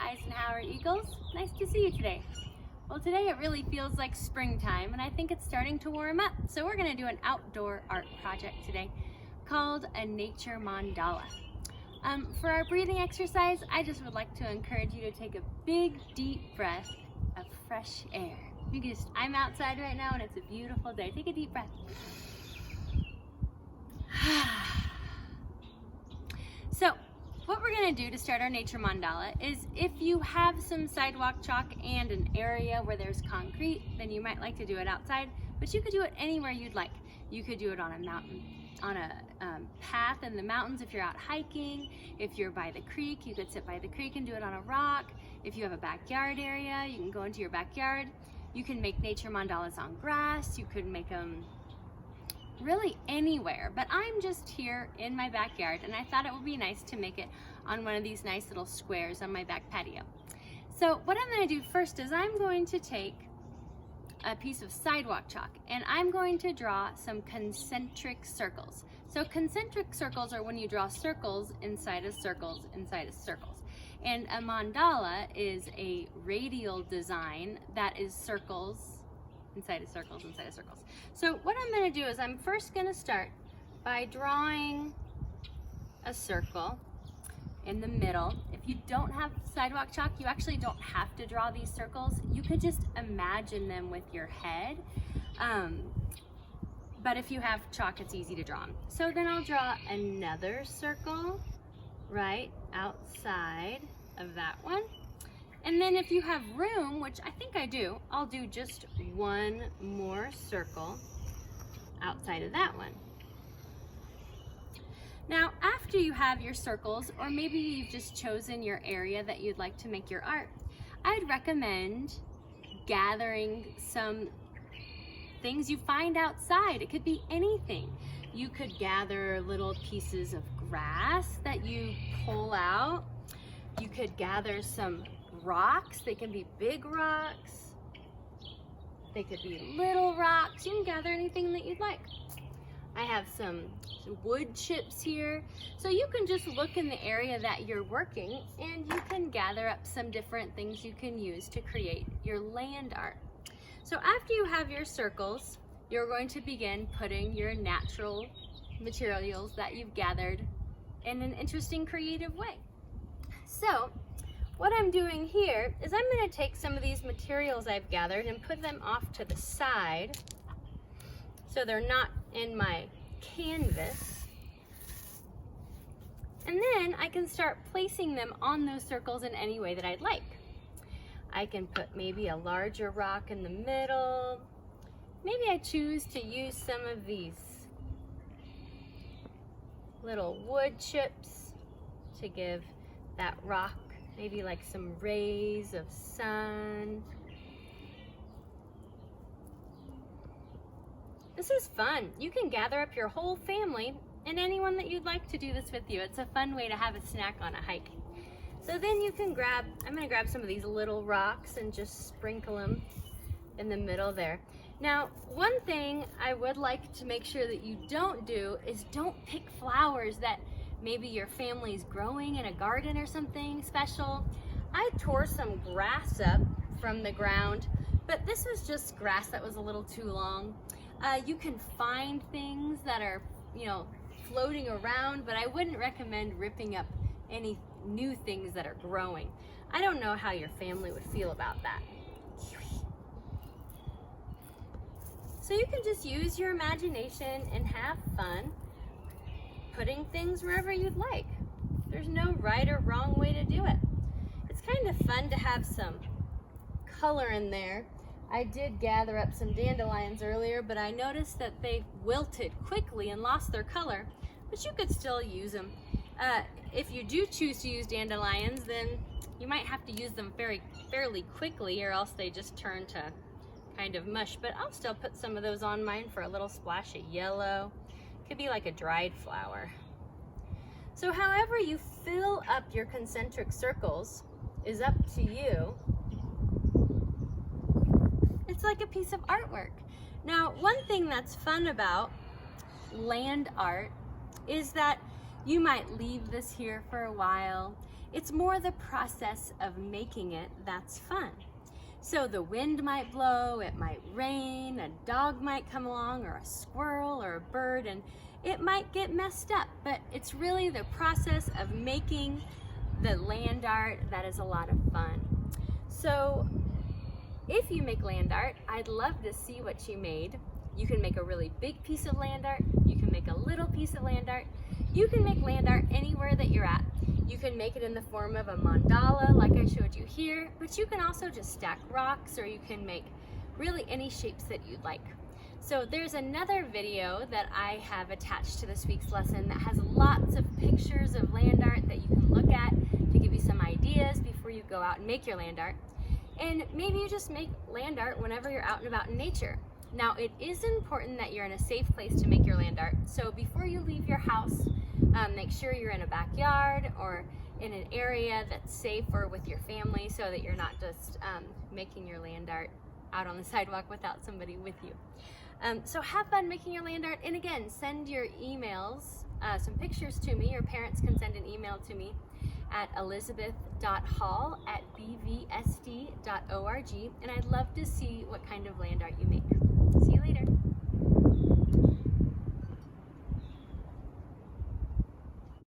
Eisenhower Eagles. Nice to see you today. Well, today it really feels like springtime and I think it's starting to warm up. So we're going to do an outdoor art project today called a nature mandala. For our breathing exercise, I just would like to encourage you to take a big, deep breath of fresh air. You can I'm outside right now and it's a beautiful day. Take a deep breath. So, what we're going to do to start our nature mandala is if you have some sidewalk chalk and an area where there's concrete, then you might like to do it outside, but you could do it anywhere you'd like. You could do it on a mountain, on a path in the mountains if you're out hiking. If you're by the creek, you could sit by the creek and do it on a rock. If you have a backyard area, you can go into your backyard. You can make nature mandalas on grass. You could make them really anywhere, but I'm just here in my backyard and I thought it would be nice to make it on one of these nice little squares on my back patio. So what I'm going to do first is I'm going to take a piece of sidewalk chalk and I'm going to draw some concentric circles. So concentric circles are when you draw circles inside of circles inside of circles. And a mandala is a radial design that is circles inside of circles inside of circles. So what I'm going to do is I'm first going to start by drawing a circle in the middle. If you don't have sidewalk chalk, you actually don't have to draw these circles. You could just imagine them with your head. But if you have chalk, it's easy to draw them. So then I'll draw another circle right outside of that one. And then if you have room, which I think I do, I'll do just one more circle outside of that one. Now, after you have your circles, or maybe you've just chosen your area that you'd like to make your art, I'd recommend gathering some things you find outside. It could be anything. You could gather little pieces of grass that you pull out. You could gather some rocks. They can be big rocks. They could be little rocks. You can gather anything that you'd like. I have some wood chips here. So you can just look in the area that you're working and you can gather up some different things you can use to create your land art. So after you have your circles, you're going to begin putting your natural materials that you've gathered in an interesting, creative way. So what I'm doing here is I'm going to take some of these materials I've gathered and put them off to the side so they're not in my canvas. And then I can start placing them on those circles in any way that I'd like. I can put maybe a larger rock in the middle. Maybe I choose to use some of these little wood chips to give that rock maybe like some rays of sun. This is fun. You can gather up your whole family and anyone that you'd like to do this with you. It's a fun way to have a snack on a hike. So then you can I'm going to grab some of these little rocks and just sprinkle them in the middle there. Now, one thing I would like to make sure that you don't do is don't pick flowers that maybe your family's growing in a garden or something special. I tore some grass up from the ground, but this was just grass that was a little too long. You can find things that are, floating around, but I wouldn't recommend ripping up any new things that are growing. I don't know how your family would feel about that. So you can just use your imagination and have fun putting things wherever you'd like. There's no right or wrong way to do it. It's kind of fun to have some color in there. I did gather up some dandelions earlier, but I noticed that they wilted quickly and lost their color, but you could still use them. If you do choose to use dandelions, then you might have to use them fairly quickly or else they just turn to kind of mush, but I'll still put some of those on mine for a little splash of yellow. Could be like a dried flower. So however you fill up your concentric circles is up to you. It's like a piece of artwork. Now, one thing that's fun about land art is that You might leave this here for a while. It's more the process of making it that's fun. So the wind might blow, it might rain, a dog might come along, or a squirrel or a bird, and it might get messed up, but it's really the process of making the land art that is a lot of fun. So if you make land art, I'd love to see what you made. You can make a really big piece of land art, you can make a little piece of land art, you can make land art anywhere that you're at. You can make it in the form of a mandala like I showed you here, but you can also just stack rocks, or you can make really any shapes that you'd like. So there's another video that I have attached to this week's lesson that has lots of pictures of land art that you can look at to give you some ideas before you go out and make your land art. And maybe you just make land art whenever you're out and about in nature. Now, it is important that you're in a safe place to make your land art. So before you leave your house, make sure you're in a backyard or in an area that's safe, or with your family, so that you're not just making your land art out on the sidewalk without somebody with you. So have fun making your land art, and again, send your emails, some pictures to me. Your parents can send an email to me at elizabeth.hall@bvsd.org, and I'd love to see what kind of land art you make.